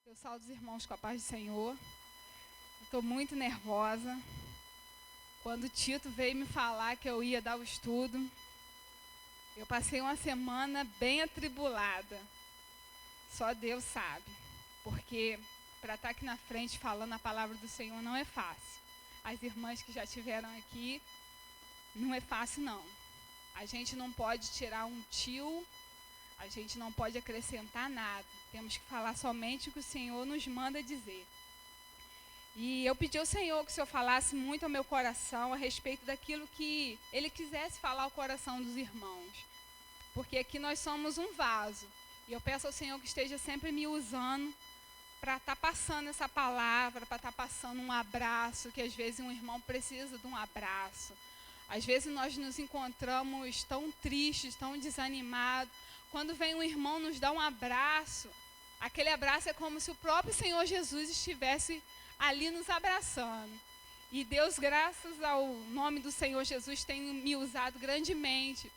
Eu saúdo os irmãos com a paz do Senhor. Estou muito nervosa. Quando o Tito veio me falar que eu ia dar o estudo, eu passei uma semana bem atribulada. Só Deus sabe. Porque para estar aqui na frente falando a palavra do Senhor não é fácil. As irmãs que já estiveram aqui, não é fácil não. A gente não pode tirar um tio, a gente não pode acrescentar nada. Temos que falar somente o que o Senhor nos manda dizer. E eu pedi ao Senhor que o Senhor falasse muito ao meu coração a respeito daquilo que Ele quisesse falar ao coração dos irmãos. Porque aqui nós somos um vaso. E eu peço ao Senhor que esteja sempre me usando para estar passando essa palavra, para estar passando um abraço, que às vezes um irmão precisa de um abraço. Às vezes nós nos encontramos tão tristes, tão desanimados. Quando vem um irmão nos dar um abraço, aquele abraço é como se o próprio Senhor Jesus estivesse ali nos abraçando. E Deus, graças ao nome do Senhor Jesus, tem me usado grandemente.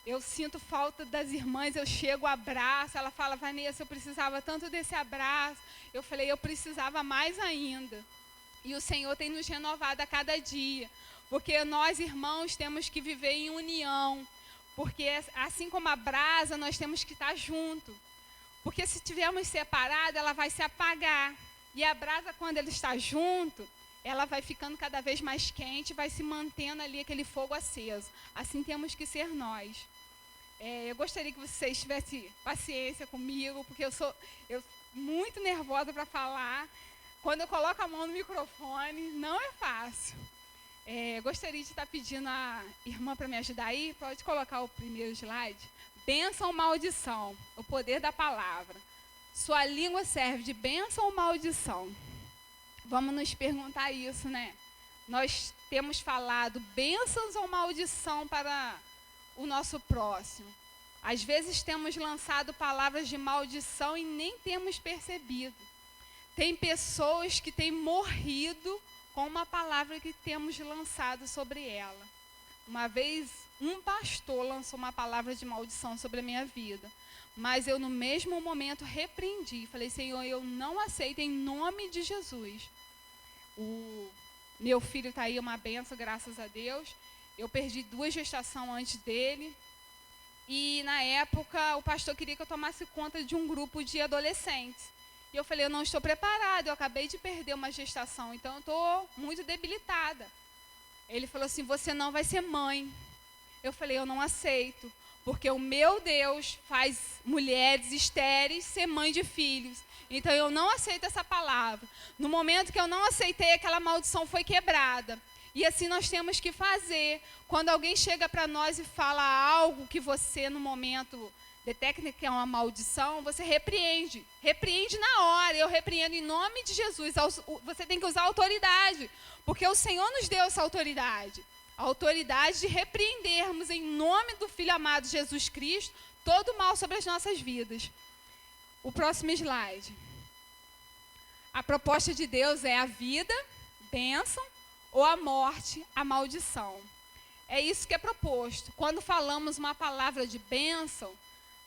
Eu sinto falta das irmãs, eu chego, abraço, ela fala, Vanessa, eu precisava tanto desse abraço. Eu falei, eu precisava mais ainda. E o Senhor tem nos renovado a cada dia. Porque nós, irmãos, temos que viver em união. Porque assim como a brasa, nós temos que estar junto. Porque se estivermos separados, ela vai se apagar. E a brasa, quando ela está junto, ela vai ficando cada vez mais quente, vai se mantendo ali aquele fogo aceso. Assim temos que ser nós. Eu gostaria que vocês tivessem paciência comigo, porque eu sou muito nervosa para falar. Quando eu coloco a mão no microfone, não é fácil. Gostaria de estar pedindo a irmã para me ajudar aí. Pode colocar o primeiro slide. Bênção ou maldição, o poder da palavra. Sua língua serve de bênção ou maldição? Vamos nos perguntar isso, né? Nós temos falado bênçãos ou maldição para o nosso próximo. Às vezes temos lançado palavras de maldição e nem temos percebido. Tem pessoas que têm morrido com uma palavra que temos lançado sobre ela. Uma vez, um pastor lançou uma palavra de maldição sobre a minha vida. Mas eu, no mesmo momento, repreendi. Falei, Senhor, eu não aceito em nome de Jesus. O meu filho está aí, uma benção, graças a Deus. Eu perdi 2 gestações antes dele. E, na época, o pastor queria que eu tomasse conta de um grupo de adolescentes. E eu falei, eu não estou preparada, eu acabei de perder uma gestação, então eu estou muito debilitada. Ele falou assim, você não vai ser mãe. Eu falei, eu não aceito, porque o meu Deus faz mulheres estéreis ser mãe de filhos. Então eu não aceito essa palavra. No momento que eu não aceitei, aquela maldição foi quebrada. E assim nós temos que fazer. Quando alguém chega para nós e fala algo que você, no momento, detecta que é uma maldição, você repreende. Repreende na hora. Eu repreendo em nome de Jesus. Você tem que usar autoridade. Porque o Senhor nos deu essa autoridade. A autoridade de repreendermos em nome do Filho amado Jesus Cristo todo o mal sobre as nossas vidas. O próximo slide. A proposta de Deus é a vida, bênção, ou a morte, a maldição. É isso que é proposto. Quando falamos uma palavra de bênção,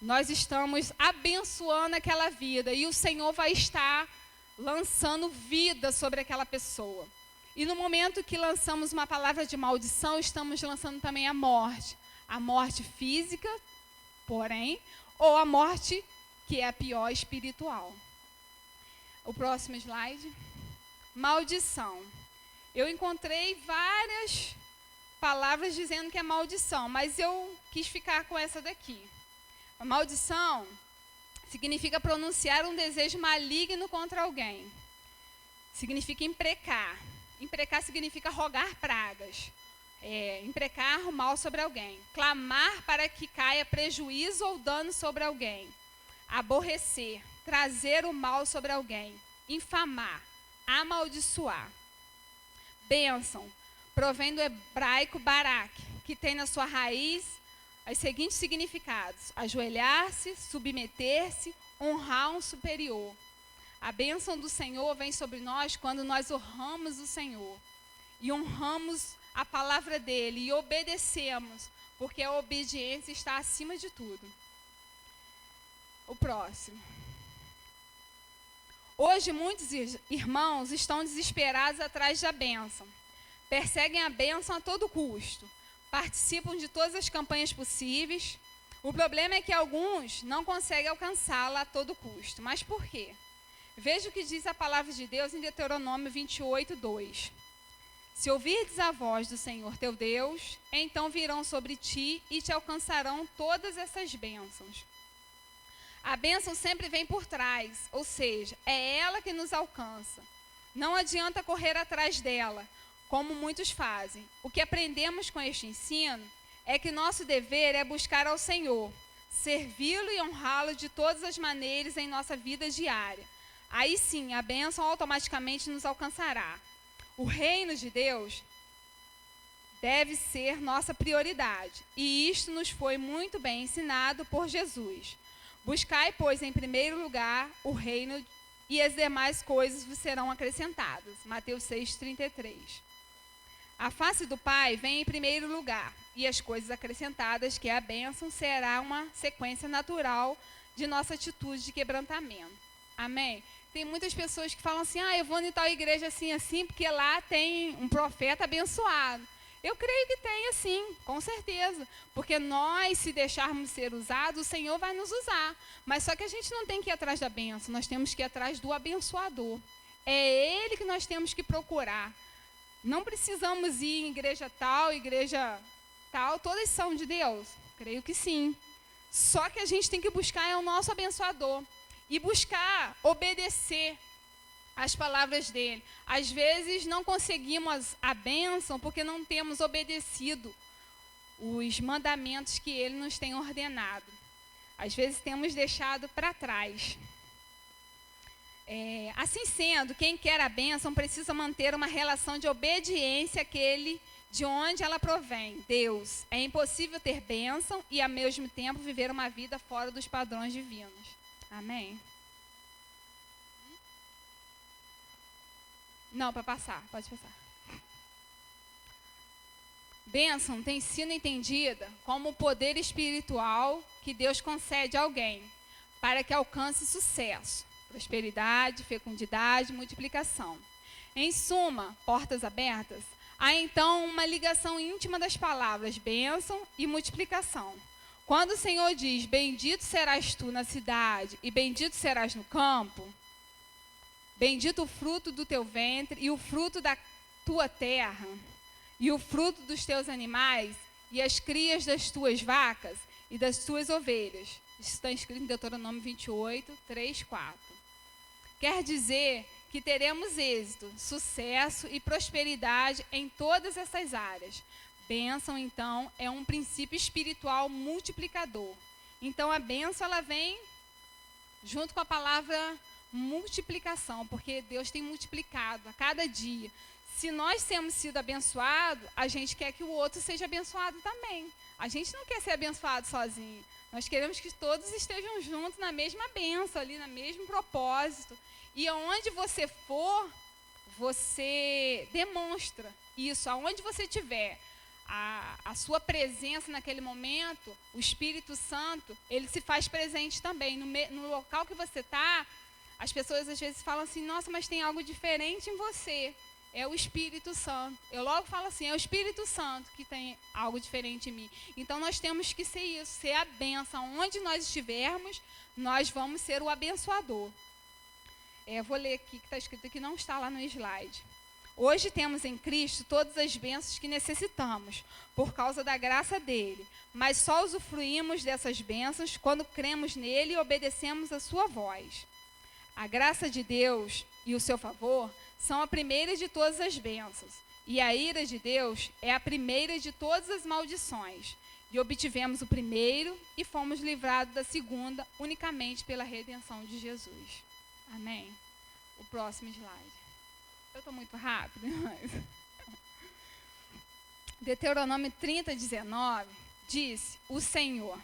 nós estamos abençoando aquela vida. E o Senhor vai estar lançando vida sobre aquela pessoa. E no momento que lançamos uma palavra de maldição, estamos lançando também a morte. A morte física, porém, ou a morte que é a pior, espiritual. O próximo slide. Maldição. Eu encontrei várias palavras dizendo que é maldição, mas eu quis ficar com essa daqui. A maldição significa pronunciar um desejo maligno contra alguém. Significa imprecar. Imprecar significa rogar pragas. Imprecar o mal sobre alguém. Clamar para que caia prejuízo ou dano sobre alguém. Aborrecer. Trazer o mal sobre alguém. Infamar. Amaldiçoar. Bênção. Provém do hebraico barak, que tem na sua raiz os seguintes significados. Ajoelhar-se, submeter-se, honrar um superior. A bênção do Senhor vem sobre nós quando nós honramos o Senhor. E honramos a palavra dele e obedecemos, porque a obediência está acima de tudo. O próximo. Hoje, muitos irmãos estão desesperados atrás da bênção. Perseguem a bênção a todo custo. Participam de todas as campanhas possíveis. O problema é que alguns não conseguem alcançá-la a todo custo. Mas por quê? Veja o que diz a palavra de Deus em Deuteronômio 28, 2. Se ouvirdes a voz do Senhor teu Deus, então virão sobre ti e te alcançarão todas essas bênçãos. A bênção sempre vem por trás, ou seja, é ela que nos alcança. Não adianta correr atrás dela, como muitos fazem. O que aprendemos com este ensino é que nosso dever é buscar ao Senhor, servi-lo e honrá-lo de todas as maneiras em nossa vida diária. Aí sim, a bênção automaticamente nos alcançará. O reino de Deus deve ser nossa prioridade, e isto nos foi muito bem ensinado por Jesus. Buscai, pois, em primeiro lugar o reino, e as demais coisas vos serão acrescentadas. Mateus 6,33. A face do Pai vem em primeiro lugar, e as coisas acrescentadas, que é a bênção, será uma sequência natural de nossa atitude de quebrantamento. Amém? Tem muitas pessoas que falam assim, eu vou em tal igreja assim, porque lá tem um profeta abençoado. Eu creio que tem, sim, com certeza. Porque nós, se deixarmos ser usados, o Senhor vai nos usar. Mas só que a gente não tem que ir atrás da bênção, nós temos que ir atrás do abençoador. É Ele que nós temos que procurar. Não precisamos ir em igreja tal, todas são de Deus? Creio que sim. Só que a gente tem que buscar o nosso abençoador. E buscar obedecer as palavras dele. Às vezes não conseguimos a bênção porque não temos obedecido os mandamentos que ele nos tem ordenado. Às vezes temos deixado para trás. Assim sendo, quem quer a bênção precisa manter uma relação de obediência àquele de onde ela provém, Deus. É impossível ter bênção e, ao mesmo tempo, viver uma vida fora dos padrões divinos. Amém? Não, para passar, pode passar. Bênção tem sido entendida como o poder espiritual que Deus concede a alguém para que alcance sucesso, prosperidade, fecundidade, multiplicação. Em suma, portas abertas, há então uma ligação íntima das palavras bênção e multiplicação. Quando o Senhor diz, bendito serás tu na cidade e bendito serás no campo, bendito o fruto do teu ventre e o fruto da tua terra e o fruto dos teus animais e as crias das tuas vacas e das tuas ovelhas. Isso está escrito em Deuteronômio 28, 3, 4. Quer dizer que teremos êxito, sucesso e prosperidade em todas essas áreas. Bênção, então, é um princípio espiritual multiplicador. Então, a bênção, ela vem junto com a palavra multiplicação, porque Deus tem multiplicado a cada dia. Se nós temos sido abençoados, a gente quer que o outro seja abençoado também. A gente não quer ser abençoado sozinho. Nós queremos que todos estejam juntos na mesma bênção, ali, no mesmo propósito. E aonde você for, você demonstra isso. Aonde você estiver, a sua presença naquele momento, o Espírito Santo, ele se faz presente também. No local que você está, as pessoas às vezes falam assim, nossa, mas tem algo diferente em você. É o Espírito Santo. Eu logo falo assim, é o Espírito Santo que tem algo diferente em mim. Então nós temos que ser isso, ser a bênção. Onde nós estivermos, nós vamos ser o abençoador. Vou ler aqui que está escrito aqui, não está lá no slide. Hoje temos em Cristo todas as bênçãos que necessitamos, por causa da graça dele. Mas só usufruímos dessas bênçãos quando cremos nele e obedecemos a sua voz. A graça de Deus e o seu favor são a primeira de todas as bênçãos. E a ira de Deus é a primeira de todas as maldições. E obtivemos o primeiro e fomos livrados da segunda unicamente pela redenção de Jesus. Amém? O próximo slide. Eu estou muito rápido, mas... Deuteronômio 30, 19, diz o Senhor,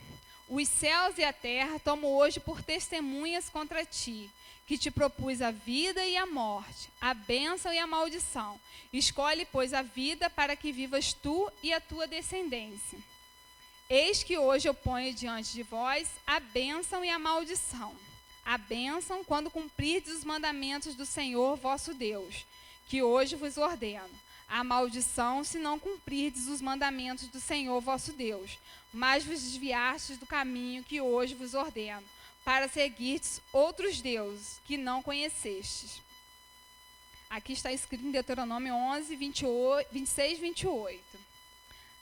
os céus e a terra tomo hoje por testemunhas contra ti, que te propus a vida e a morte, a bênção e a maldição. Escolhe, pois, a vida para que vivas tu e a tua descendência. Eis que hoje eu ponho diante de vós a bênção e a maldição. a bênção quando cumprirdes os mandamentos do Senhor vosso Deus, que hoje vos ordeno. A maldição se não cumprirdes os mandamentos do Senhor vosso Deus, mas vos desviastes do caminho que hoje vos ordeno, para seguirdes outros deuses que não conhecestes. Aqui está escrito em Deuteronômio 11, 26, 28.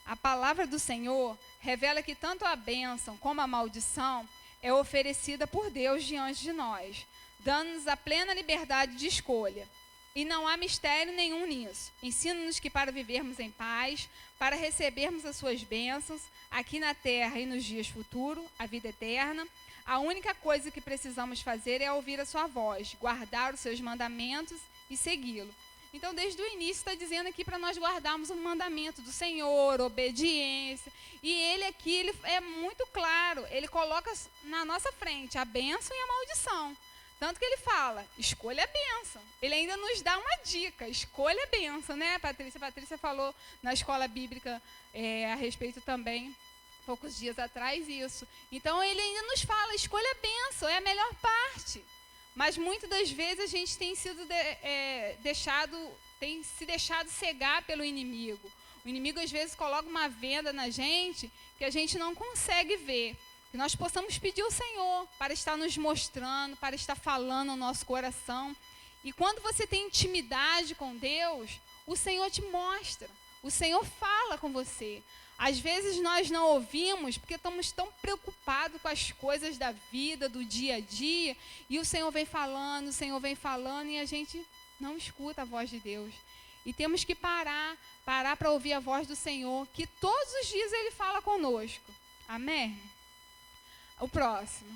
A palavra do Senhor revela que tanto a bênção como a maldição é oferecida por Deus diante de nós, dando-nos a plena liberdade de escolha. E não há mistério nenhum nisso. Ensina-nos que para vivermos em paz, para recebermos as suas bênçãos, aqui na terra e nos dias futuros, a vida eterna, a única coisa que precisamos fazer é ouvir a sua voz, guardar os seus mandamentos e segui-lo. Então, desde o início está dizendo aqui para nós guardarmos o mandamento do Senhor, obediência. E ele aqui, ele é muito claro, ele coloca na nossa frente a bênção e a maldição. Tanto que ele fala, escolha a bênção. Ele ainda nos dá uma dica, escolha a bênção, né, Patrícia? Patrícia falou na escola bíblica a respeito também, poucos dias atrás, isso. Então, ele ainda nos fala, escolha a bênção, é a melhor parte. Mas muitas das vezes a gente tem se deixado cegar pelo inimigo. O inimigo às vezes coloca uma venda na gente que a gente não consegue ver. Que nós possamos pedir ao Senhor para estar nos mostrando, para estar falando no nosso coração. E quando você tem intimidade com Deus, o Senhor te mostra, o Senhor fala com você. Às vezes nós não ouvimos porque estamos tão preocupados com as coisas da vida, do dia a dia, e o Senhor vem falando, e a gente não escuta a voz de Deus. E temos que parar para ouvir a voz do Senhor, que todos os dias Ele fala conosco. Amém? O próximo.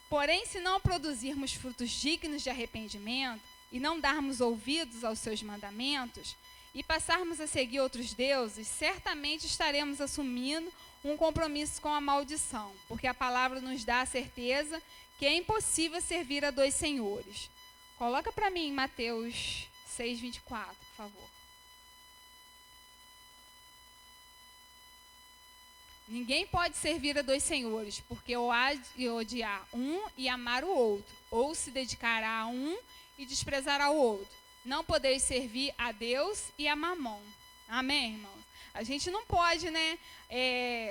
Porém, se não produzirmos frutos dignos de arrependimento e não darmos ouvidos aos seus mandamentos, e passarmos a seguir outros deuses, certamente estaremos assumindo um compromisso com a maldição, porque a palavra nos dá a certeza que é impossível servir a dois senhores. Coloca para mim Mateus 6, 24, por favor. Ninguém pode servir a dois senhores, porque ou há de odiar um e amar o outro, ou se dedicará a um e desprezará o outro. Não podeis servir a Deus e a Mamon. Amém, irmãos? A gente não pode,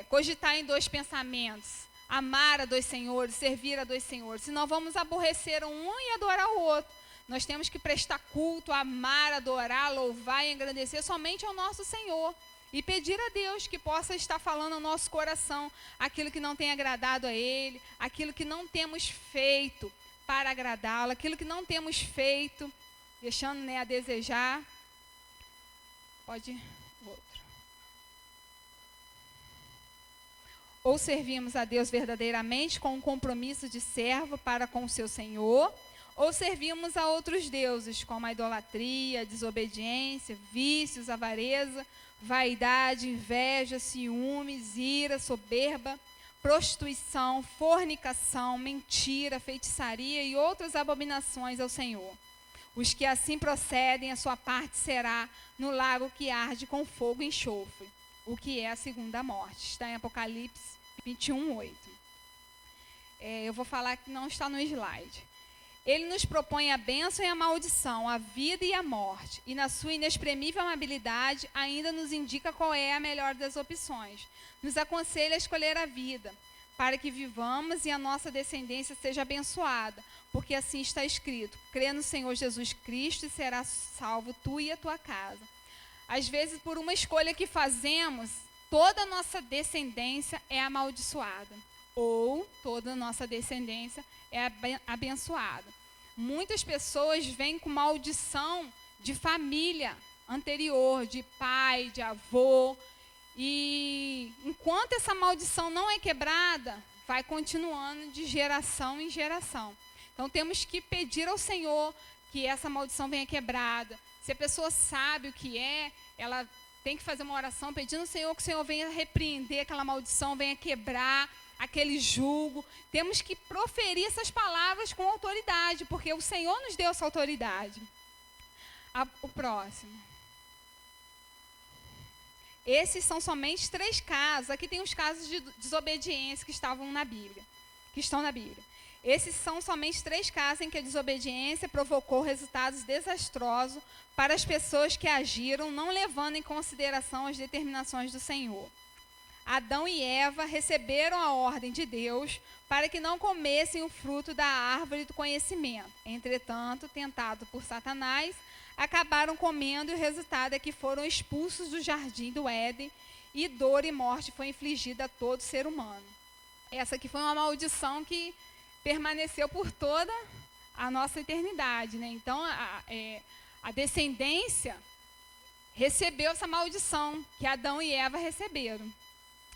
cogitar em dois pensamentos. Amar a dois senhores, servir a dois senhores. Senão vamos aborrecer um e adorar o outro. Nós temos que prestar culto, amar, adorar, louvar e engrandecer somente ao nosso Senhor. E pedir a Deus que possa estar falando ao nosso coração aquilo que não tem agradado a Ele, aquilo que não temos feito para agradá-lo, aquilo que não temos feito deixando a desejar. Pode outro. Ou servimos a Deus verdadeiramente com um compromisso de servo para com o seu Senhor, ou servimos a outros deuses, como a idolatria, a desobediência, vícios, avareza, vaidade, inveja, ciúmes, ira, soberba, prostituição, fornicação, mentira, feitiçaria e outras abominações ao Senhor. Os que assim procedem, a sua parte será no lago que arde com fogo e enxofre, o que é a segunda morte. Está em Apocalipse 21, 8. Eu vou falar que não está no slide. Ele nos propõe a bênção e a maldição, a vida e a morte. E na sua inexprimível amabilidade, ainda nos indica qual é a melhor das opções. Nos aconselha a escolher a vida, para que vivamos e a nossa descendência seja abençoada. Porque assim está escrito, crê no Senhor Jesus Cristo e serás salvo tu e a tua casa. Às vezes, por uma escolha que fazemos, toda a nossa descendência é amaldiçoada. Ou toda a nossa descendência é abençoada. Muitas pessoas vêm com maldição de família anterior, de pai, de avô. E enquanto essa maldição não é quebrada, vai continuando de geração em geração. Então temos que pedir ao Senhor que essa maldição venha quebrada. Se a pessoa sabe o que é, ela tem que fazer uma oração pedindo ao Senhor que o Senhor venha repreender aquela maldição, venha quebrar aquele jugo. Temos que proferir essas palavras com autoridade, porque o Senhor nos deu essa autoridade. O próximo. Esses são somente 3 casos. Aqui tem os casos de desobediência que estavam na Bíblia. que estão na Bíblia. Esses são somente 3 casos em que a desobediência provocou resultados desastrosos para as pessoas que agiram, não levando em consideração as determinações do Senhor. Adão e Eva receberam a ordem de Deus para que não comessem o fruto da árvore do conhecimento. Entretanto, tentados por Satanás, acabaram comendo e o resultado é que foram expulsos do jardim do Éden e dor e morte foi infligida a todo ser humano. Essa aqui foi uma maldição que permaneceu por toda a nossa eternidade, né? Então, a descendência recebeu essa maldição que Adão e Eva receberam.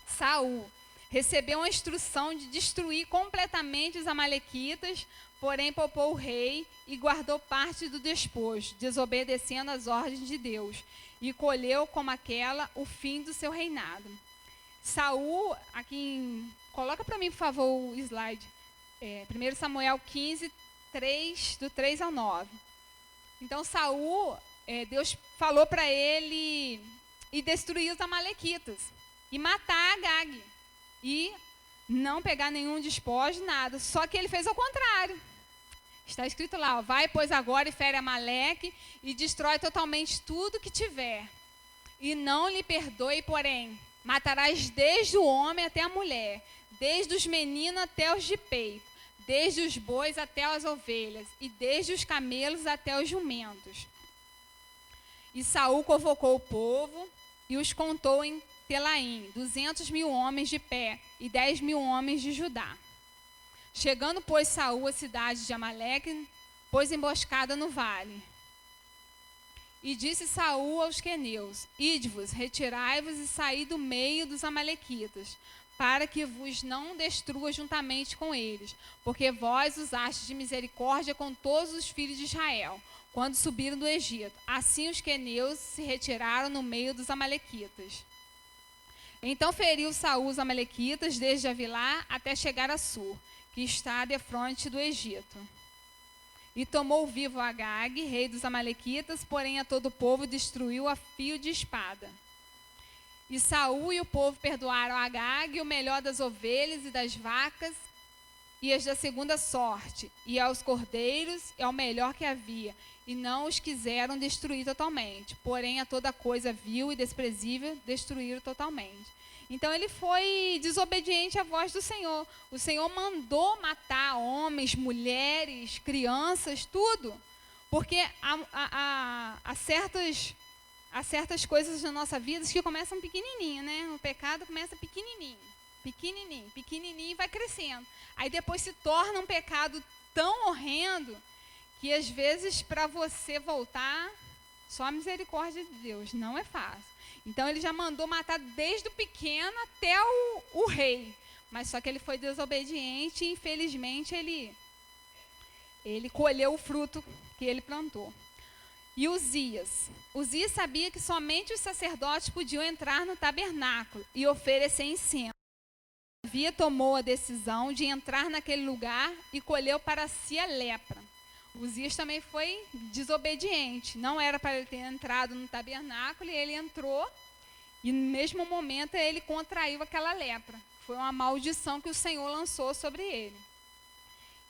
Saul recebeu a instrução de destruir completamente os amalequitas, porém poupou o rei e guardou parte do despojo, desobedecendo às ordens de Deus, e colheu como aquela o fim do seu reinado. Saul, coloca para mim, por favor, o slide. 1 Samuel 15, do 3 ao 9. Então, Saul, Deus falou para ele ir destruir os amalequitas e matar Agag e não pegar nenhum despojo, nada. Só que ele fez ao contrário. Está escrito lá, vai, pois agora e fere Amaleque e destrói totalmente tudo que tiver. E não lhe perdoe, porém, matarás desde o homem até a mulher, desde os meninos até os de peito, desde os bois até as ovelhas, e desde os camelos até os jumentos. E Saul convocou o povo e os contou em Telaim, 200.000 homens de pé e 10.000 homens de Judá. Chegando, pois, Saul à cidade de Amaleque, pôs emboscada no vale. E disse Saul aos queneus: Ide-vos, retirai-vos e saí do meio dos amalequitas, para que vos não destrua juntamente com eles, porque vós usastes de misericórdia com todos os filhos de Israel, quando subiram do Egito. Assim os queneus se retiraram no meio dos amalequitas. Então feriu Saul os amalequitas, desde Avilá até chegar a Sur, que está defronte do Egito. E tomou vivo Agag, rei dos amalequitas, porém a todo o povo destruiu a fio de espada. E Saul e o povo perdoaram a Agag o melhor das ovelhas e das vacas, e as da segunda sorte, e aos cordeiros e ao melhor que havia, e não os quiseram destruir totalmente. Porém, a toda coisa vil e desprezível destruíram totalmente. Então, ele foi desobediente à voz do Senhor. O Senhor mandou matar homens, mulheres, crianças, tudo. Porque há certas coisas na nossa vida que começam pequenininho, né? O pecado começa pequenininho e vai crescendo. Aí depois se torna um pecado tão horrendo que às vezes para você voltar, só a misericórdia de Deus, não é fácil. Então ele já mandou matar desde o pequeno até o rei. Mas só que ele foi desobediente e infelizmente ele colheu o fruto que ele plantou. E Uzias sabia que somente os sacerdotes podiam entrar no tabernáculo e oferecer incenso. Davi tomou a decisão de entrar naquele lugar e colheu para si a lepra. Uzias também foi desobediente. Não era para ele ter entrado no tabernáculo e ele entrou. E no mesmo momento ele contraiu aquela lepra. Foi uma maldição que o Senhor lançou sobre ele.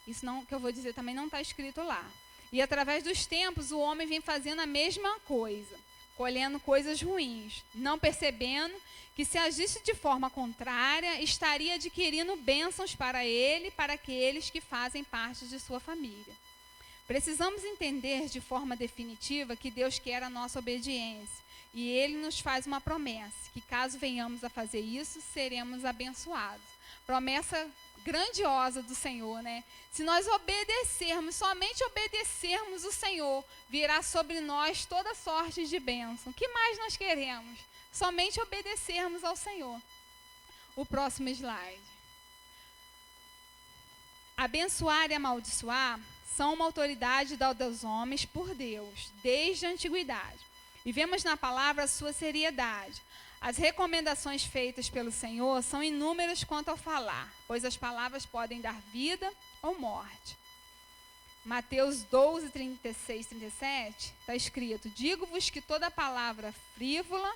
Isso não, que eu vou dizer também não está escrito lá. E através dos tempos o homem vem fazendo a mesma coisa, colhendo coisas ruins, não percebendo que se agisse de forma contrária, estaria adquirindo bênçãos para ele e para aqueles que fazem parte de sua família. Precisamos entender de forma definitiva que Deus quer a nossa obediência. E Ele nos faz uma promessa, que caso venhamos a fazer isso, seremos abençoados. Promessa grandiosa do Senhor, né? Se nós obedecermos, somente obedecermos o Senhor, virá sobre nós toda sorte de bênção. O que mais nós queremos? Somente obedecermos ao Senhor. O próximo slide. Abençoar e amaldiçoar são uma autoridade dada aos homens por Deus, desde a antiguidade. E vemos na palavra a sua seriedade. As recomendações feitas pelo Senhor são inúmeras quanto ao falar, pois as palavras podem dar vida ou morte. Mateus 12, 36, 37, está escrito: Digo-vos que toda palavra frívola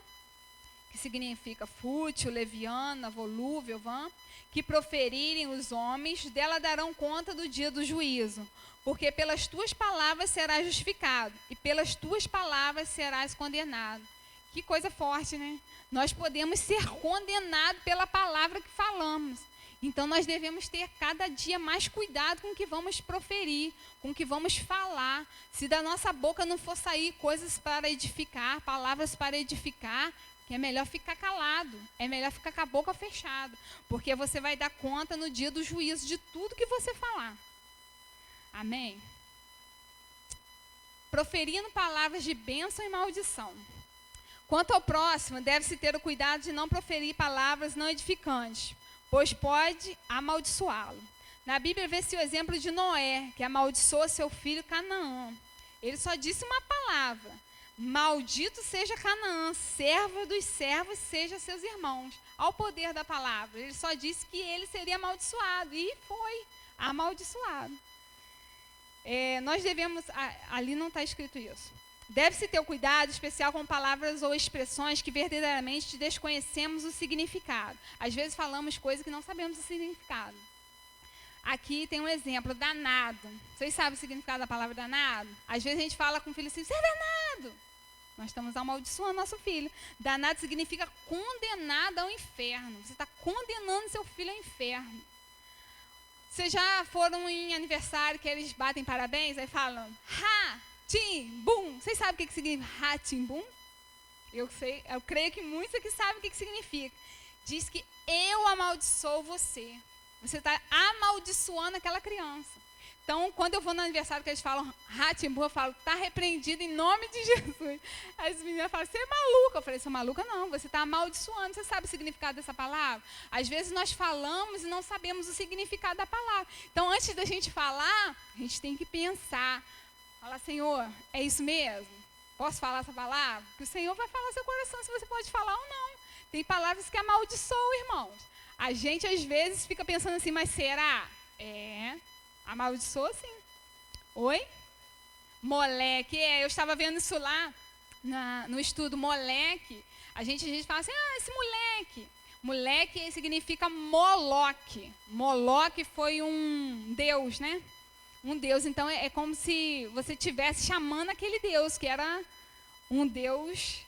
que significa fútil, leviana, volúvel, vã, que proferirem os homens, dela darão conta do dia do juízo. Porque pelas tuas palavras serás justificado, e pelas tuas palavras serás condenado. Que coisa forte, né? Nós podemos ser condenados pela palavra que falamos. Então, nós devemos ter cada dia mais cuidado com o que vamos proferir, com o que vamos falar. Se da nossa boca não for sair coisas para edificar, palavras para edificar, que é melhor ficar calado, é melhor ficar com a boca fechada, porque você vai dar conta no dia do juízo de tudo que você falar. Amém? Proferindo palavras de bênção e maldição. Quanto ao próximo, deve-se ter o cuidado de não proferir palavras não edificantes, pois pode amaldiçoá-lo. Na Bíblia vê-se o exemplo de Noé, que amaldiçoou seu filho Canaã. Ele só disse uma palavra: maldito seja Canaã, servo dos servos, seja seus irmãos. Ao poder da palavra, ele só disse que ele seria amaldiçoado, e foi amaldiçoado. Nós devemos, ali não está escrito isso. Deve-se ter um cuidado especial com palavras ou expressões que verdadeiramente desconhecemos o significado. Às vezes falamos coisas que não sabemos o significado. Aqui tem um exemplo, danado. Vocês sabem o significado da palavra danado? Às vezes a gente fala com o filho assim, você é danado. Nós estamos amaldiçoando nosso filho. Danado significa condenado ao inferno. Você está condenando seu filho ao inferno. Vocês já foram em aniversário que eles batem parabéns? Aí falam, ha-tim-bum. Vocês sabem o que significa ha-tim-bum? Eu creio que muitos aqui sabem o que significa. Diz que eu amaldiçoo você. Você está amaldiçoando aquela criança. Então, quando eu vou no aniversário que eles falam ha-tim-bum, eu falo, está repreendido em nome de Jesus. Aí as meninas falam, você é maluca? Eu falei, sou maluca não, você está amaldiçoando. Você sabe o significado dessa palavra? Às vezes nós falamos e não sabemos o significado da palavra. Então, antes da gente falar, a gente tem que pensar. Falar, Senhor, é isso mesmo? Posso falar essa palavra? Que o Senhor vai falar no seu coração se você pode falar ou não. Tem palavras que amaldiçoam, irmãos. A gente, às vezes, fica pensando assim, mas será? Amaldiçoa sim. Oi? Moleque, eu estava vendo isso lá no estudo, moleque. A gente fala assim, esse moleque. Moleque significa Moloque. Moloque foi um deus, né? Um deus, então é como se você estivesse chamando aquele deus, que era um deus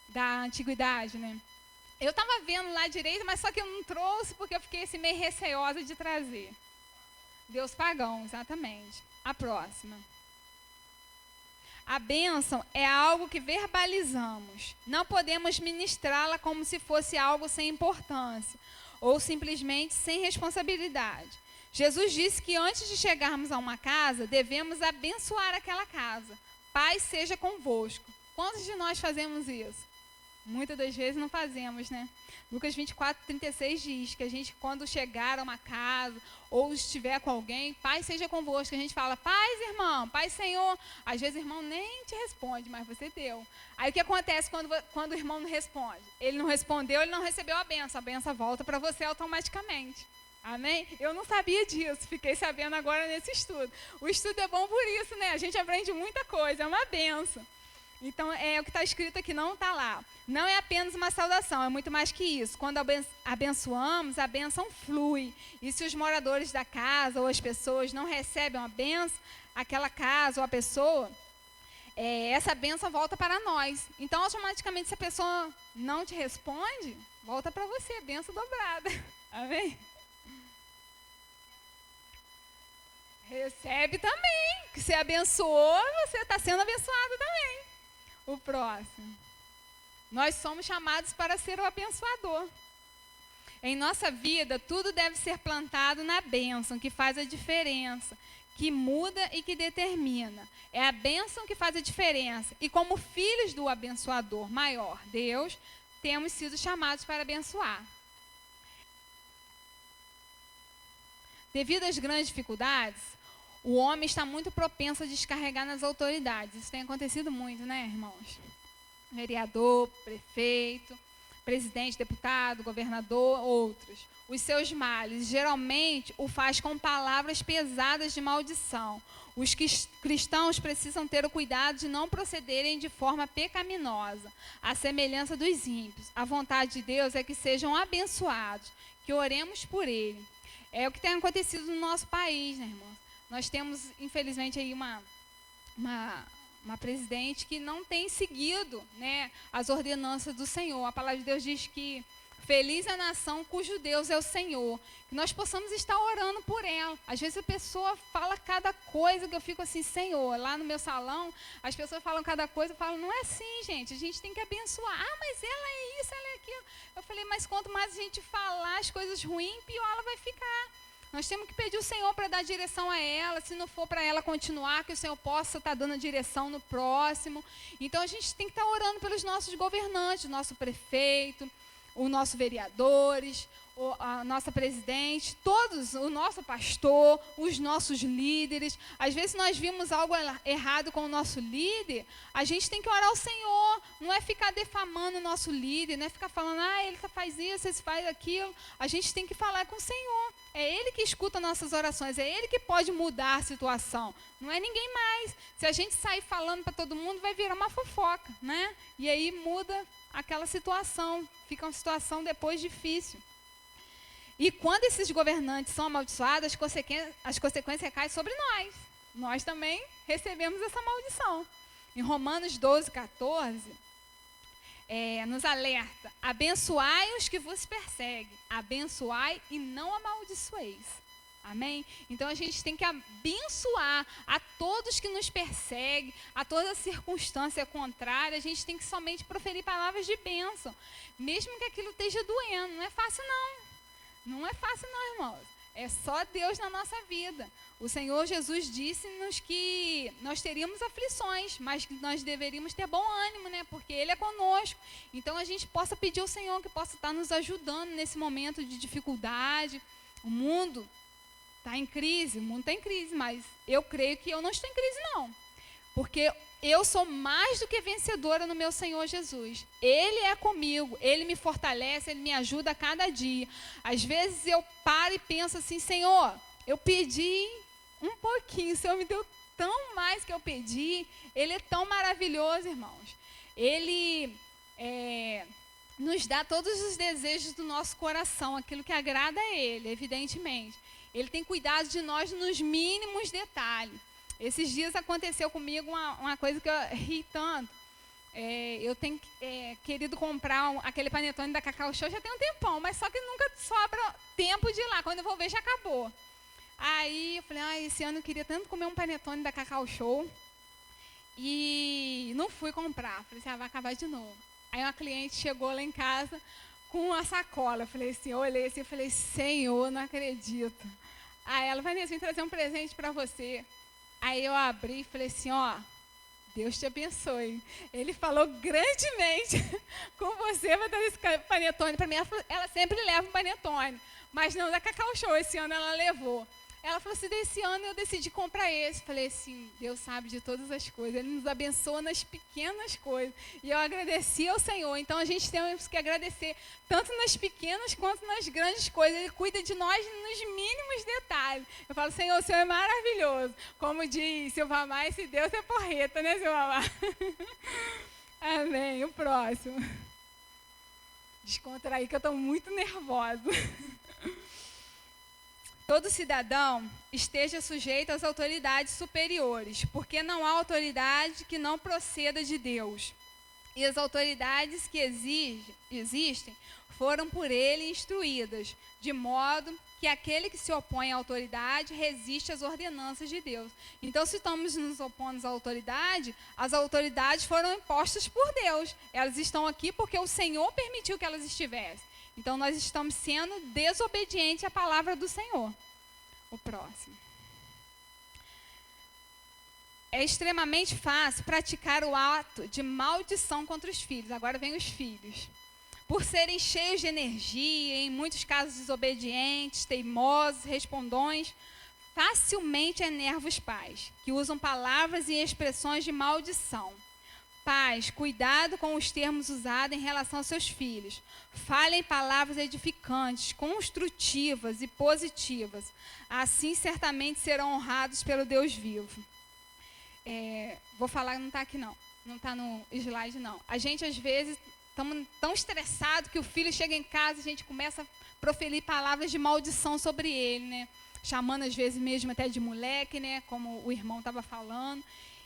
da antiguidade, né? Eu estava vendo lá direito, mas só que eu não trouxe porque eu fiquei assim, meio receosa de trazer. Deus pagão, exatamente. A próxima. A bênção é algo que verbalizamos. Não podemos ministrá-la como se fosse algo sem importância ou simplesmente sem responsabilidade. Jesus disse que antes de chegarmos a uma casa, devemos abençoar aquela casa. Paz seja convosco. Quantos de nós fazemos isso? Muitas das vezes não fazemos, né? Lucas 24:36 diz que a gente, quando chegar a uma casa ou estiver com alguém, paz seja convosco. A gente fala, paz, irmão, paz, Senhor. Às vezes o irmão nem te responde, mas você deu. Aí o que acontece quando o irmão não responde? Ele não respondeu, ele não recebeu a benção volta para você automaticamente. Amém? Eu não sabia disso, fiquei sabendo agora nesse estudo. O estudo é bom por isso, né? A gente aprende muita coisa, é uma benção. Então, o que está escrito aqui não está lá. Não é apenas uma saudação, é muito mais que isso. Quando abençoamos, a bênção flui. E se os moradores da casa ou as pessoas não recebem a bênção, aquela casa ou a pessoa, essa bênção volta para nós. Então, automaticamente, se a pessoa não te responde, volta para você, bênção dobrada. Amém? Recebe também. Que você abençoou, você está sendo abençoado também. O próximo. Nós somos chamados para ser o abençoador. Em nossa vida, tudo deve ser plantado na bênção, que faz a diferença, que muda e que determina. É a bênção que faz a diferença. E como filhos do abençoador maior, Deus, temos sido chamados para abençoar. Devido às grandes dificuldades, o homem está muito propenso a descarregar nas autoridades. Isso tem acontecido muito, né, irmãos? Vereador, prefeito. presidente, deputado, governador, outros, os seus males, geralmente o faz com palavras pesadas de maldição. Os cristãos precisam ter o cuidado de não procederem de forma pecaminosa, à semelhança dos ímpios. A vontade de Deus é que sejam abençoados, que oremos por ele. É o que tem acontecido no nosso país, né, irmãos? Nós temos, infelizmente, aí uma presidente que não tem seguido, né, as ordenanças do Senhor. A palavra de Deus diz que feliz é a nação cujo Deus é o Senhor. Que nós possamos estar orando por ela. Às vezes a pessoa fala cada coisa que eu fico assim, Senhor, lá no meu salão, as pessoas falam cada coisa, eu falo, não é assim, gente, a gente tem que abençoar. Ah, mas ela é isso, ela é aquilo. Eu falei, mas quanto mais a gente falar as coisas ruins, pior ela vai ficar. Nós temos que pedir o Senhor para dar direção a ela, se não for para ela continuar, que o Senhor possa estar dando direção no próximo. Então a gente tem que estar orando pelos nossos governantes, o nosso prefeito, os nossos vereadores, a nossa presidente, todos, o nosso pastor, os nossos líderes. Às vezes nós vimos algo errado com o nosso líder, a gente tem que orar ao Senhor, não é ficar defamando o nosso líder, não é ficar falando, ele faz isso, ele faz aquilo. A gente tem que falar com o Senhor, é Ele que escuta nossas orações, é Ele que pode mudar a situação, não é ninguém mais. Se a gente sair falando para todo mundo, vai virar uma fofoca, né? E aí muda aquela situação, fica uma situação depois difícil. E quando esses governantes são amaldiçoados, as consequências recaem sobre nós. Nós também recebemos essa maldição. Em Romanos 12, 14, nos alerta, abençoai os que vos perseguem, abençoai e não amaldiçoeis. Amém? Então a gente tem que abençoar a todos que nos perseguem, a toda circunstância contrária, a gente tem que somente proferir palavras de bênção, mesmo que aquilo esteja doendo. Não é fácil não. Não é fácil não, irmãos. É só Deus na nossa vida. O Senhor Jesus disse-nos que nós teríamos aflições, mas que nós deveríamos ter bom ânimo, né? Porque Ele é conosco. Então a gente possa pedir ao Senhor que possa estar nos ajudando nesse momento de dificuldade. O mundo está em crise, o mundo está em crise, mas eu creio que eu não estou em crise não. Porque eu sou mais do que vencedora no meu Senhor Jesus. Ele é comigo, Ele me fortalece, Ele me ajuda a cada dia. Às vezes eu paro e penso assim, Senhor, eu pedi um pouquinho, o Senhor me deu tão mais que eu pedi. Ele é tão maravilhoso, irmãos. Ele nos dá todos os desejos do nosso coração, aquilo que agrada a Ele, evidentemente. Ele tem cuidado de nós nos mínimos detalhes. Esses dias aconteceu comigo uma coisa que eu ri tanto. Eu tenho querido comprar aquele panetone da Cacau Show já tem um tempão, mas só que nunca sobra tempo de ir lá. Quando eu vou ver, já acabou. Aí eu falei, esse ano eu queria tanto comer um panetone da Cacau Show. E não fui comprar. Falei assim, vai acabar de novo. Aí uma cliente chegou lá em casa com uma sacola. Eu falei assim, eu olhei assim e falei, Senhor, não acredito. Aí ela, Vanessa, vim trazer um presente para você. Aí eu abri e falei assim, Deus te abençoe. Ele falou grandemente com você, vai trazer esse panetone para mim. Ela sempre leva um panetone, mas não da Cacau Show, esse ano ela levou. Ela falou assim, desse ano eu decidi comprar esse. Falei assim, Deus sabe de todas as coisas, Ele nos abençoa nas pequenas coisas. E eu agradeci ao Senhor. Então a gente tem que agradecer tanto nas pequenas quanto nas grandes coisas. Ele cuida de nós nos mínimos detalhes. Eu falo, Senhor, o Senhor é maravilhoso. Como diz Silvamar, esse Deus é porreta, né, Silvamar? Amém. O próximo. Descontrair que eu estou muito nervosa. Todo cidadão esteja sujeito às autoridades superiores, porque não há autoridade que não proceda de Deus. E as autoridades que existem foram por Ele instruídas, de modo que aquele que se opõe à autoridade resiste às ordenanças de Deus. Então, se estamos nos opondo à autoridade, as autoridades foram impostas por Deus. Elas estão aqui porque o Senhor permitiu que elas estivessem. Então, nós estamos sendo desobedientes à palavra do Senhor. O próximo. É extremamente fácil praticar o ato de maldição contra os filhos. Agora vem os filhos. Por serem cheios de energia, em muitos casos desobedientes, teimosos, respondões, facilmente enerva os pais, que usam palavras e expressões de maldição. Pais, cuidado com os termos usados em relação aos seus filhos. Falem palavras edificantes, construtivas e positivas. Assim, certamente serão honrados pelo Deus vivo. Vou falar, não está aqui não. Não está no slide não. A gente, às vezes, estamos tão estressados que o filho chega em casa e a gente começa a proferir palavras de maldição sobre ele, né? Chamando, às vezes, mesmo até de moleque, né? Como o irmão estava falando.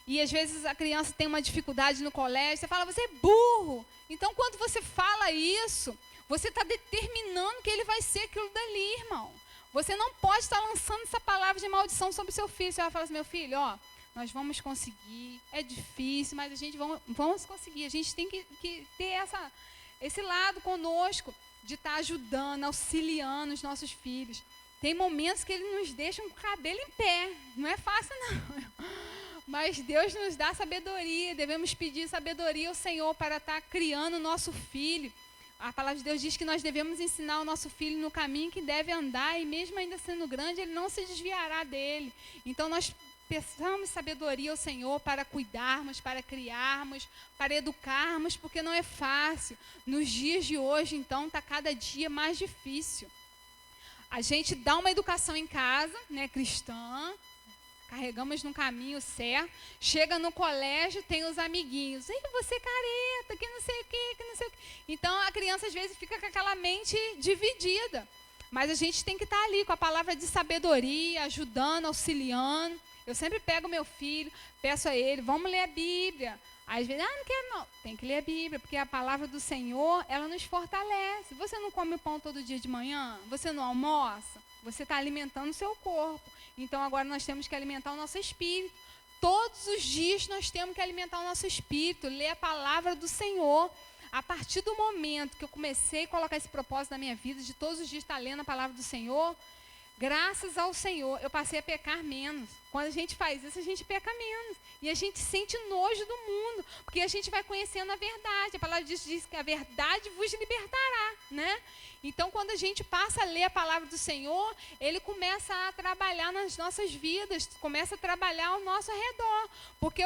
E às vezes a criança tem uma dificuldade no colégio, você fala, você é burro. Então, quando você fala isso, você está determinando que ele vai ser aquilo dali, irmão. Você não pode estar lançando essa palavra de maldição sobre o seu filho. Você vai falar assim, meu filho, ó, nós vamos conseguir, é difícil, mas a gente vamos conseguir. A gente tem que ter esse lado conosco, de estar ajudando, auxiliando os nossos filhos. Tem momentos que eles nos deixam com o cabelo em pé. Não é fácil, não. Mas Deus nos dá sabedoria, devemos pedir sabedoria ao Senhor para estar criando o nosso filho. A palavra de Deus diz que nós devemos ensinar o nosso filho no caminho que deve andar, e mesmo ainda sendo grande, ele não se desviará dele. Então nós peçamos sabedoria ao Senhor para cuidarmos, para criarmos, para educarmos, porque não é fácil. Nos dias de hoje, então, está cada dia mais difícil. A gente dá uma educação em casa, né, cristã, carregamos no caminho certo, chega no colégio, tem os amiguinhos, ei, você careta, que não sei o quê, que não sei o quê. Então a criança às vezes fica com aquela mente dividida, mas a gente tem que estar ali com a palavra de sabedoria, ajudando, auxiliando. Eu sempre pego meu filho, peço a ele, vamos ler a Bíblia. Aí às vezes, não quero não, tem que ler a Bíblia, porque a palavra do Senhor, ela nos fortalece. Você não come pão todo dia de manhã? Você não almoça? Você está alimentando o seu corpo. Então, agora nós temos que alimentar o nosso espírito. Todos os dias nós temos que alimentar o nosso espírito, ler a palavra do Senhor. A partir do momento que eu comecei a colocar esse propósito na minha vida, de todos os dias estar lendo a palavra do Senhor, graças ao Senhor, eu passei a pecar menos. Quando a gente faz isso, a gente peca menos. E a gente sente nojo do mundo, porque a gente vai conhecendo a verdade. A palavra diz que a verdade vos libertará, né? Então, quando a gente passa a ler a palavra do Senhor, Ele começa a trabalhar nas nossas vidas, começa a trabalhar ao nosso redor. Porque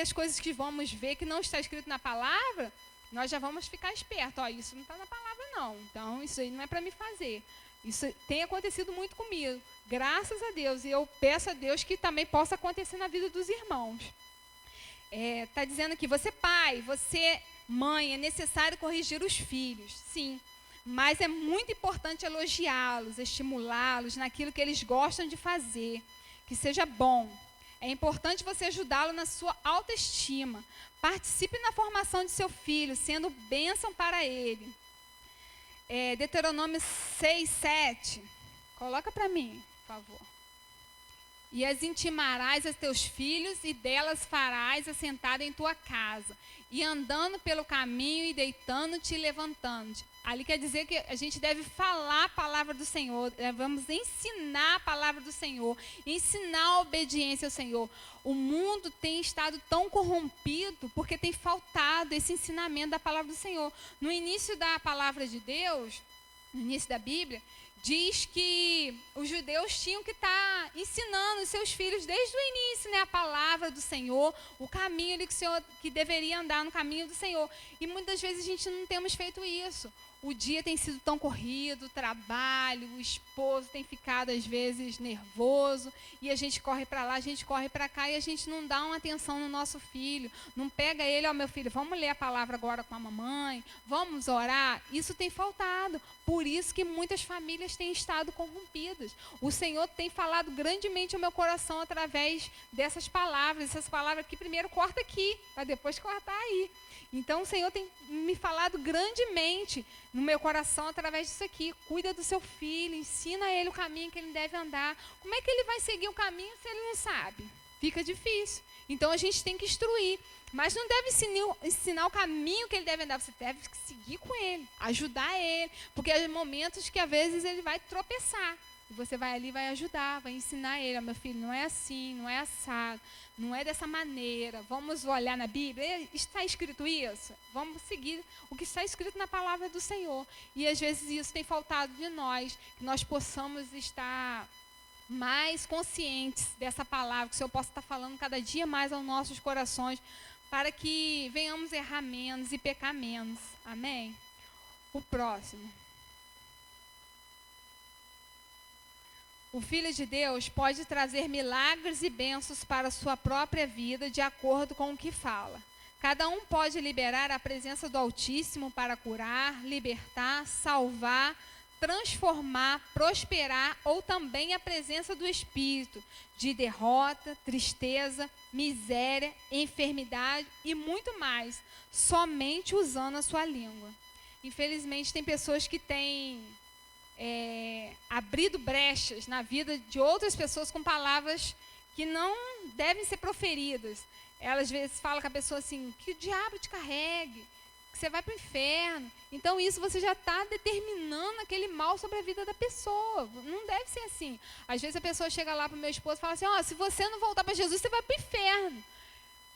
as coisas que vamos ver que não está escrito na palavra, nós já vamos ficar espertos. Ó, isso não está na palavra, não. Então, isso aí não é para me fazer. Isso tem acontecido muito comigo, graças a Deus. E eu peço a Deus que também possa acontecer na vida dos irmãos. Está dizendo aqui, você pai, você mãe, é necessário corrigir os filhos. Sim, mas é muito importante elogiá-los, estimulá-los naquilo que eles gostam de fazer, que seja bom. É importante você ajudá-lo na sua autoestima. Participe na formação de seu filho, sendo bênção para ele. Deuteronômio 6, 7. Coloca para mim, por favor. E as intimarás a teus filhos, e delas farás assentado em tua casa, e andando pelo caminho, e deitando-te e levantando-te. Ali quer dizer que a gente deve falar a palavra do Senhor, devemos ensinar a palavra do Senhor, ensinar a obediência ao Senhor. O mundo tem estado tão corrompido porque tem faltado esse ensinamento da palavra do Senhor. No início da palavra de Deus, no início da Bíblia, diz que os judeus tinham que estar ensinando os seus filhos desde o início, né, a palavra do Senhor, o caminho que deveria andar no caminho do Senhor. E muitas vezes a gente não temos feito isso. O dia tem sido tão corrido, o trabalho, o esposo tem ficado às vezes nervoso, e a gente corre para lá, a gente corre para cá, e a gente não dá uma atenção no nosso filho, não pega ele, ó, meu filho, vamos ler a palavra agora com a mamãe, vamos orar. Isso tem faltado, por isso que muitas famílias têm estado corrompidas. O Senhor tem falado grandemente ao meu coração através dessas palavras aqui, primeiro corta aqui, para depois cortar aí. Então, o Senhor tem me falado grandemente no meu coração através disso aqui. Cuida do seu filho, ensina ele o caminho que ele deve andar. Como é que ele vai seguir o caminho se ele não sabe? Fica difícil. Então, a gente tem que instruir. Mas não deve ensinar o caminho que ele deve andar. Você deve seguir com ele, ajudar ele. Porque há momentos que, às vezes, ele vai tropeçar. E você vai ali, vai ajudar, vai ensinar ele. Meu filho, não é assim, não é assado, não é dessa maneira. Vamos olhar na Bíblia. Está escrito isso? Vamos seguir o que está escrito na palavra do Senhor. E às vezes isso tem faltado de nós, que nós possamos estar mais conscientes dessa palavra, que o Senhor possa estar falando cada dia mais aos nossos corações, para que venhamos errar menos e pecar menos. Amém? O próximo. O Filho de Deus pode trazer milagres e bênçãos para a sua própria vida de acordo com o que fala. Cada um pode liberar a presença do Altíssimo para curar, libertar, salvar, transformar, prosperar, ou também a presença do Espírito de derrota, tristeza, miséria, enfermidade e muito mais, somente usando a sua língua. Infelizmente, tem pessoas que têm abrido brechas na vida de outras pessoas com palavras que não devem ser proferidas. Elas às vezes falam com a pessoa assim, que o diabo te carregue, que você vai para o inferno. Então isso você já está determinando aquele mal sobre a vida da pessoa. Não deve ser assim. Às vezes a pessoa chega lá para o meu esposo e fala assim, se você não voltar para Jesus, você vai para o inferno.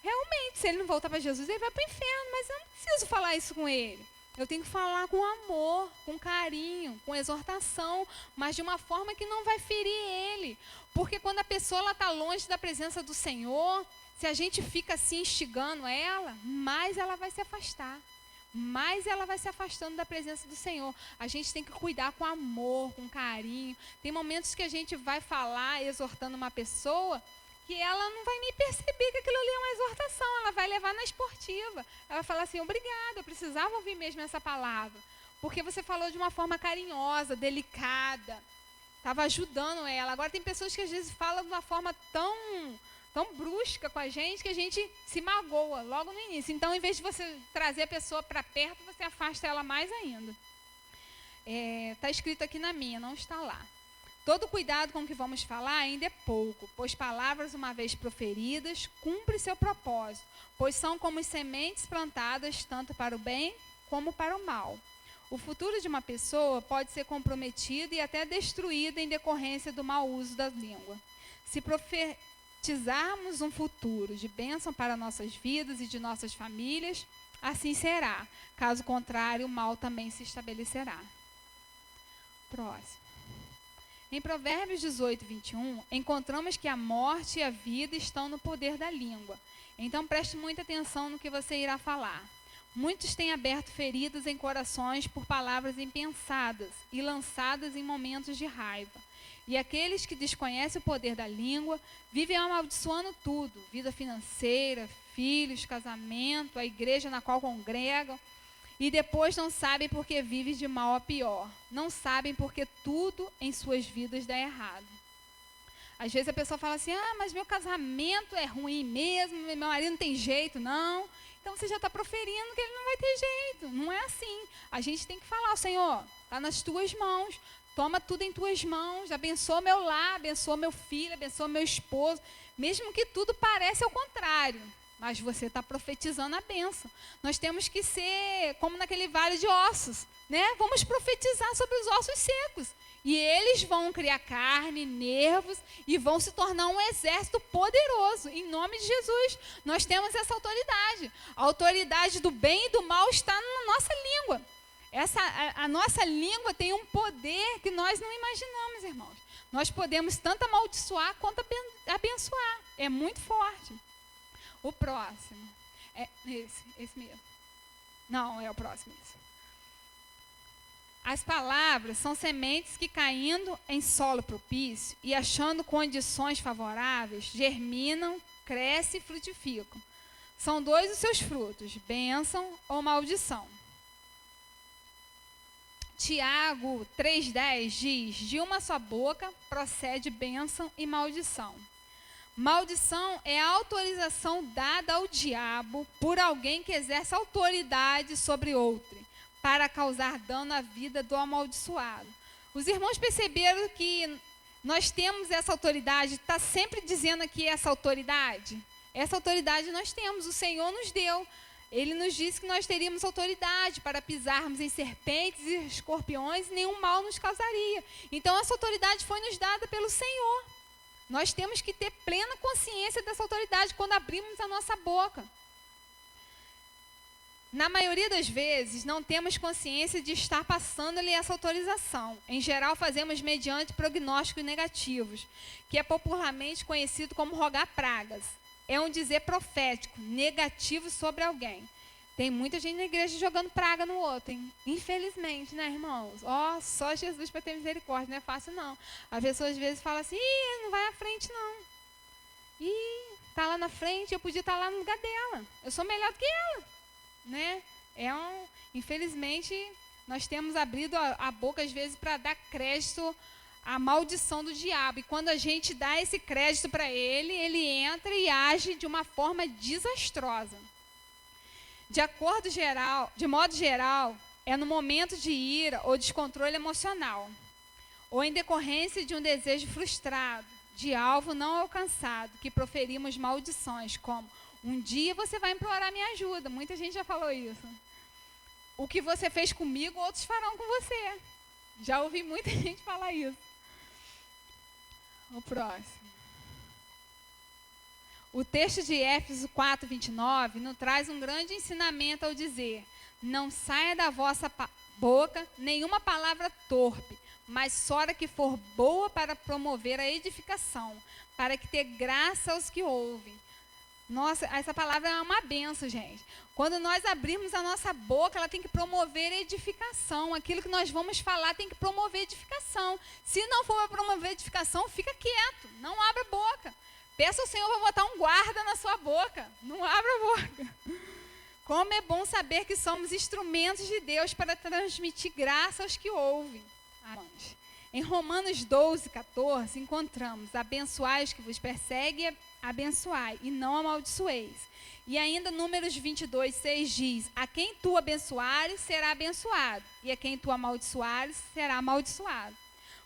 Realmente, se ele não voltar para Jesus, ele vai para o inferno, mas eu não preciso falar isso com ele. Eu tenho que falar com amor, com carinho, com exortação, mas de uma forma que não vai ferir ele. Porque quando a pessoa está longe da presença do Senhor, se a gente fica assim instigando ela, mais ela vai se afastar. Mais ela vai se afastando da presença do Senhor. A gente tem que cuidar com amor, com carinho. Tem momentos que a gente vai falar exortando uma pessoa que ela não vai nem perceber que aquilo ali é uma exortação, ela vai levar na esportiva. Ela vai falar assim, obrigada, eu precisava ouvir mesmo essa palavra. Porque você falou de uma forma carinhosa, delicada, estava ajudando ela. Agora tem pessoas que às vezes falam de uma forma tão brusca com a gente que a gente se magoa logo no início. Então, em vez de você trazer a pessoa para perto, você afasta ela mais ainda. Está escrito aqui na minha, não está lá. Todo cuidado com o que vamos falar ainda é pouco, pois palavras uma vez proferidas cumprem seu propósito, pois são como sementes plantadas tanto para o bem como para o mal. O futuro de uma pessoa pode ser comprometido e até destruído em decorrência do mau uso da língua. Se profetizarmos um futuro de bênção para nossas vidas e de nossas famílias, assim será. Caso contrário, o mal também se estabelecerá. Próximo. Em Provérbios 18, 21, encontramos que a morte e a vida estão no poder da língua. Então, preste muita atenção no que você irá falar. Muitos têm aberto feridas em corações por palavras impensadas e lançadas em momentos de raiva. E aqueles que desconhecem o poder da língua vivem amaldiçoando tudo, vida financeira, filhos, casamento, a igreja na qual congregam, e depois não sabem porque vivem de mal a pior. Não sabem porque tudo em suas vidas dá errado. Às vezes a pessoa fala assim, mas meu casamento é ruim mesmo, meu marido não tem jeito, não. Então você já está proferindo que ele não vai ter jeito. Não é assim. A gente tem que falar, Senhor, está nas tuas mãos, toma tudo em tuas mãos, abençoa meu lar, abençoa meu filho, abençoa meu esposo, mesmo que tudo pareça ao contrário. Mas você está profetizando a bênção. Nós temos que ser como naquele vale de ossos, né? Vamos profetizar sobre os ossos secos. E eles vão criar carne, nervos e vão se tornar um exército poderoso. Em nome de Jesus, nós temos essa autoridade. A autoridade do bem e do mal está na nossa língua. A nossa língua tem um poder que nós não imaginamos, irmãos. Nós podemos tanto amaldiçoar quanto abençoar. É muito forte. O próximo. É esse mesmo. Não, é o próximo. Isso. As palavras são sementes que, caindo em solo propício e achando condições favoráveis, germinam, crescem e frutificam. São dois os seus frutos, bênção ou maldição. Tiago 3,10 diz, de uma só boca procede bênção e maldição. Maldição é a autorização dada ao diabo por alguém que exerce autoridade sobre outro, para causar dano à vida do amaldiçoado. Os irmãos perceberam que nós temos essa autoridade, está sempre dizendo aqui essa autoridade? Essa autoridade nós temos, o Senhor nos deu. Ele nos disse que nós teríamos autoridade para pisarmos em serpentes e escorpiões e nenhum mal nos causaria. Então essa autoridade foi nos dada pelo Senhor. Nós temos que ter plena consciência dessa autoridade quando abrimos a nossa boca. Na maioria das vezes, não temos consciência de estar passando-lhe essa autorização. Em geral, fazemos mediante prognósticos negativos, que é popularmente conhecido como rogar pragas. é um dizer profético, negativo sobre alguém. Tem muita gente na igreja jogando praga no outro, hein? Infelizmente, né, irmãos? Só Jesus para ter misericórdia, não é fácil não. A pessoa às vezes fala assim, não vai à frente não. Tá lá na frente, eu podia estar lá no lugar dela. Eu sou melhor do que ela, né? Infelizmente, nós temos abrido a boca às vezes para dar crédito à maldição do diabo. E quando a gente dá esse crédito para ele, ele entra e age de uma forma desastrosa. De modo geral, é no momento de ira ou descontrole emocional, ou em decorrência de um desejo frustrado, de alvo não alcançado, que proferimos maldições, como: um dia você vai implorar minha ajuda. Muita gente já falou isso. O que você fez comigo, outros farão com você. Já ouvi muita gente falar isso. O próximo. O texto de Éfeso 4:29 nos traz um grande ensinamento ao dizer: não saia da vossa boca nenhuma palavra torpe, mas só a que for boa para promover a edificação, para que dê graça aos que ouvem. Nossa, essa palavra é uma benção, gente. Quando nós abrirmos a nossa boca, ela tem que promover edificação. Aquilo que nós vamos falar tem que promover edificação. Se não for para promover edificação, fica quieto, não abra a boca. Peça ao Senhor para botar um guarda na sua boca. Não abra a boca. Como é bom saber que somos instrumentos de Deus para transmitir graça aos que ouvem. Em Romanos 12:14, encontramos: abençoai os que vos perseguem, abençoai, e não amaldiçoeis. E ainda Números 22:6 diz: a quem tu abençoares, será abençoado, e a quem tu amaldiçoares, será amaldiçoado.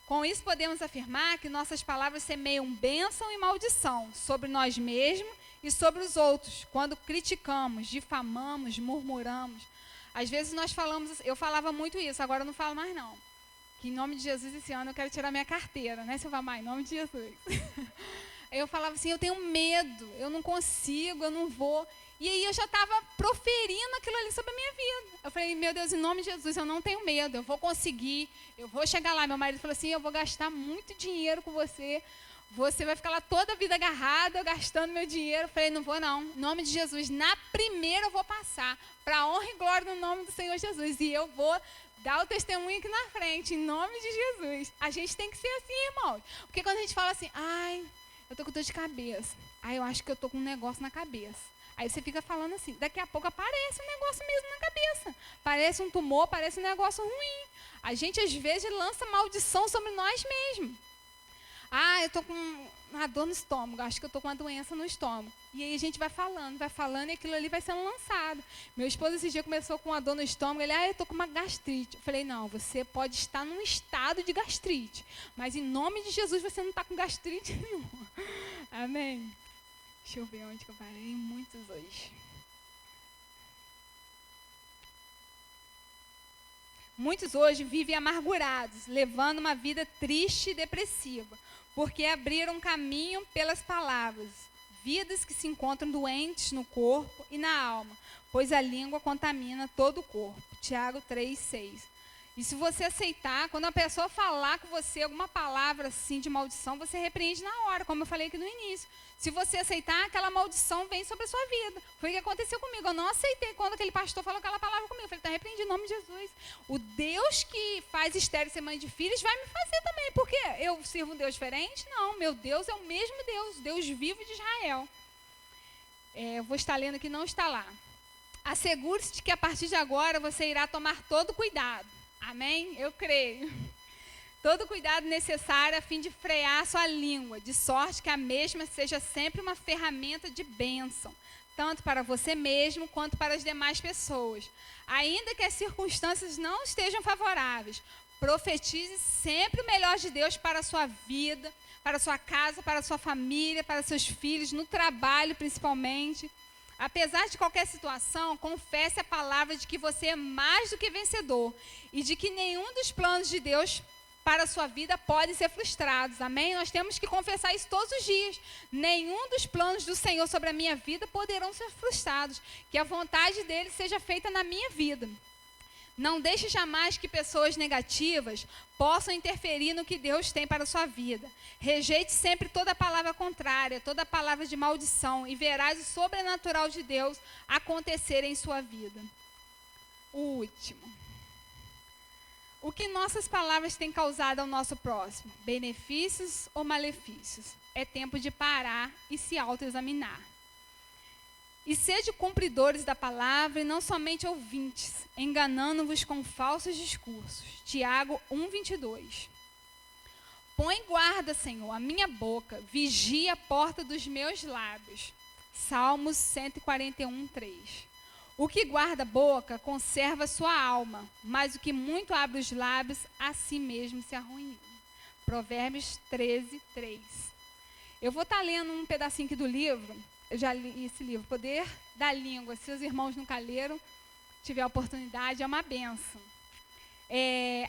Com isso, podemos afirmar que nossas palavras semeiam bênção e maldição sobre nós mesmos e sobre os outros, quando criticamos, difamamos, murmuramos. Às vezes nós falamos, eu falava muito isso, agora eu não falo mais não. Que em nome de Jesus, esse ano eu quero tirar minha carteira, né, seu Vamai? Em nome de Jesus. Eu falava assim, eu tenho medo, eu não consigo, eu não vou. E aí eu já estava proferindo aquilo ali sobre a minha vida. Eu falei, meu Deus, em nome de Jesus, eu não tenho medo, eu vou conseguir, eu vou chegar lá. Meu marido falou assim, eu vou gastar muito dinheiro com você, você vai ficar lá toda a vida agarrada, eu gastando meu dinheiro. Eu falei, não vou não, em nome de Jesus, na primeira eu vou passar, para a honra e glória no nome do Senhor Jesus. E eu vou dar o testemunho aqui na frente, em nome de Jesus. A gente tem que ser assim, irmãos. Porque quando a gente fala assim, eu tô com dor de cabeça, eu acho que eu tô com um negócio na cabeça. Aí você fica falando assim, daqui a pouco aparece um negócio mesmo na cabeça. Parece um tumor, parece um negócio ruim. A gente às vezes lança maldição sobre nós mesmos. Eu tô com uma dor no estômago, acho que eu tô com uma doença no estômago. E aí a gente vai falando e aquilo ali vai sendo lançado. Meu esposo esse dia começou com uma dor no estômago, ele, eu tô com uma gastrite. Eu falei, não, você pode estar num estado de gastrite, mas em nome de Jesus você não está com gastrite nenhuma. Amém? Deixa eu ver onde que eu parei. Muitos hoje. Muitos hoje vivem amargurados, levando uma vida triste e depressiva, porque abriram caminho pelas palavras. Vidas que se encontram doentes no corpo e na alma, pois a língua contamina todo o corpo. Tiago 3:6. E se você aceitar, quando a pessoa falar com você alguma palavra assim de maldição, você repreende na hora, como eu falei aqui no início. Se você aceitar, aquela maldição vem sobre a sua vida. Foi o que aconteceu comigo. Eu não aceitei quando aquele pastor falou aquela palavra comigo. Eu falei, está repreendido em nome de Jesus. O Deus que faz estéril ser mãe de filhos vai me fazer também. Por quê? Eu sirvo um Deus diferente? Não, meu Deus é o mesmo Deus, Deus vivo de Israel. Eu vou estar lendo aqui, não está lá. Assegure-se de que a partir de agora você irá tomar todo cuidado. Amém? Eu creio. Todo cuidado necessário a fim de frear sua língua, de sorte que a mesma seja sempre uma ferramenta de bênção, tanto para você mesmo quanto para as demais pessoas. Ainda que as circunstâncias não estejam favoráveis, profetize sempre o melhor de Deus para a sua vida, para a sua casa, para a sua família, para seus filhos, no trabalho principalmente. Apesar de qualquer situação, confesse a palavra de que você é mais do que vencedor e de que nenhum dos planos de Deus para a sua vida pode ser frustrados. Amém? Nós temos que confessar isso todos os dias. Nenhum dos planos do Senhor sobre a minha vida poderão ser frustrados. Que a vontade dele seja feita na minha vida. Não deixe jamais que pessoas negativas possam interferir no que Deus tem para a sua vida. Rejeite sempre toda palavra contrária, toda palavra de maldição, e verás o sobrenatural de Deus acontecer em sua vida. O último. O que nossas palavras têm causado ao nosso próximo? Benefícios ou malefícios? É tempo de parar e se autoexaminar. E sede cumpridores da palavra e não somente ouvintes, enganando-vos com falsos discursos. Tiago 1:22. Põe guarda, Senhor, a minha boca, vigia a porta dos meus lábios. Salmos 141:3. O que guarda a boca conserva sua alma, mas o que muito abre os lábios, a si mesmo se arruína. Provérbios 13:3. Eu vou estar lendo um pedacinho aqui do livro. Eu já li esse livro, Poder da Língua. Se os irmãos nunca leram, tiver a oportunidade, é uma bênção.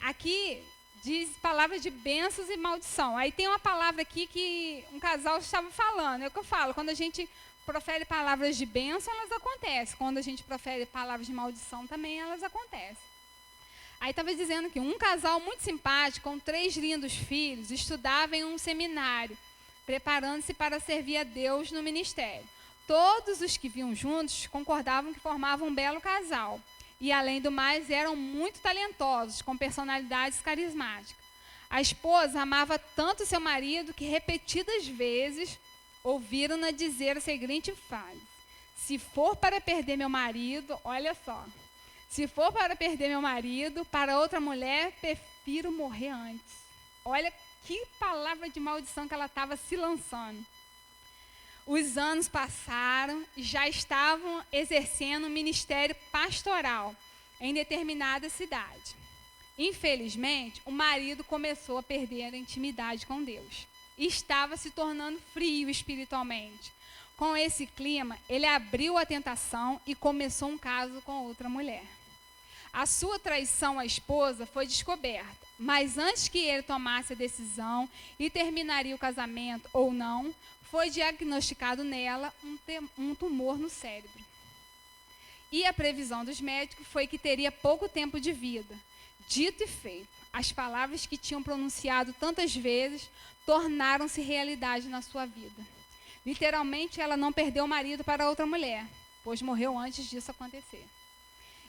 Aqui diz palavras de bênçãos e maldição. Aí tem uma palavra aqui que um casal estava falando. É o que eu falo, quando a gente profere palavras de bênção, elas acontecem. Quando a gente profere palavras de maldição, também elas acontecem. Aí estava dizendo que um casal muito simpático, com 3 lindos filhos, estudava em um seminário, preparando-se para servir a Deus no ministério. Todos os que viam juntos concordavam que formavam um belo casal. E, além do mais, eram muito talentosos, com personalidades carismáticas. A esposa amava tanto seu marido que, repetidas vezes, ouviram-na dizer a seguinte frase: se for para perder meu marido, olha só, se for para perder meu marido para outra mulher, prefiro morrer antes. Olha que palavra de maldição que ela estava se lançando. Os anos passaram e já estavam exercendo um ministério pastoral em determinada cidade. Infelizmente, o marido começou a perder a intimidade com Deus e estava se tornando frio espiritualmente. Com esse clima, ele abriu a tentação e começou um caso com outra mulher. A sua traição à esposa foi descoberta, mas antes que ele tomasse a decisão e terminaria o casamento ou não, foi diagnosticado nela um tumor no cérebro. E a previsão dos médicos foi que teria pouco tempo de vida. Dito e feito, as palavras que tinham pronunciado tantas vezes tornaram-se realidade na sua vida. Literalmente, ela não perdeu o marido para outra mulher, pois morreu antes disso acontecer.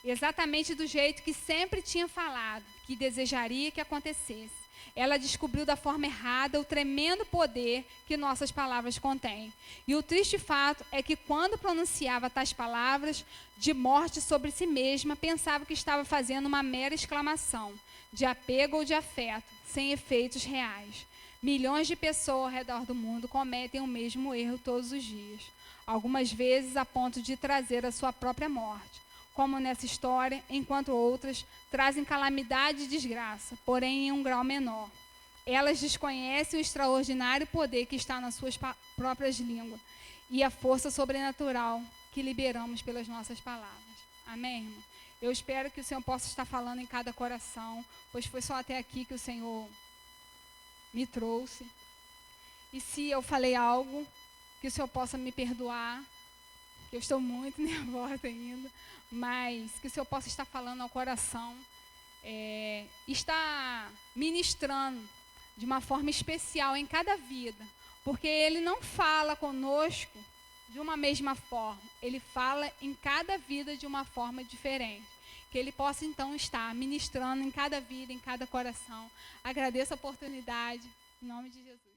Exatamente do jeito que sempre tinha falado, que desejaria que acontecesse. Ela descobriu da forma errada o tremendo poder que nossas palavras contêm. E o triste fato é que quando pronunciava tais palavras de morte sobre si mesma, pensava que estava fazendo uma mera exclamação, de apego ou de afeto, sem efeitos reais. Milhões de pessoas ao redor do mundo cometem o mesmo erro todos os dias, algumas vezes a ponto de trazer a sua própria morte, como nessa história, enquanto outras trazem calamidade e desgraça, porém em um grau menor. Elas desconhecem o extraordinário poder que está nas suas próprias línguas e a força sobrenatural que liberamos pelas nossas palavras. Amém, irmão? Eu espero que o Senhor possa estar falando em cada coração, pois foi só até aqui que o Senhor me trouxe. E se eu falei algo, que o Senhor possa me perdoar, que eu estou muito nervosa ainda, mas que o Senhor possa estar falando ao coração, está ministrando de uma forma especial em cada vida, porque Ele não fala conosco de uma mesma forma, Ele fala em cada vida de uma forma diferente. Que Ele possa então estar ministrando em cada vida, em cada coração. Agradeço a oportunidade, em nome de Jesus.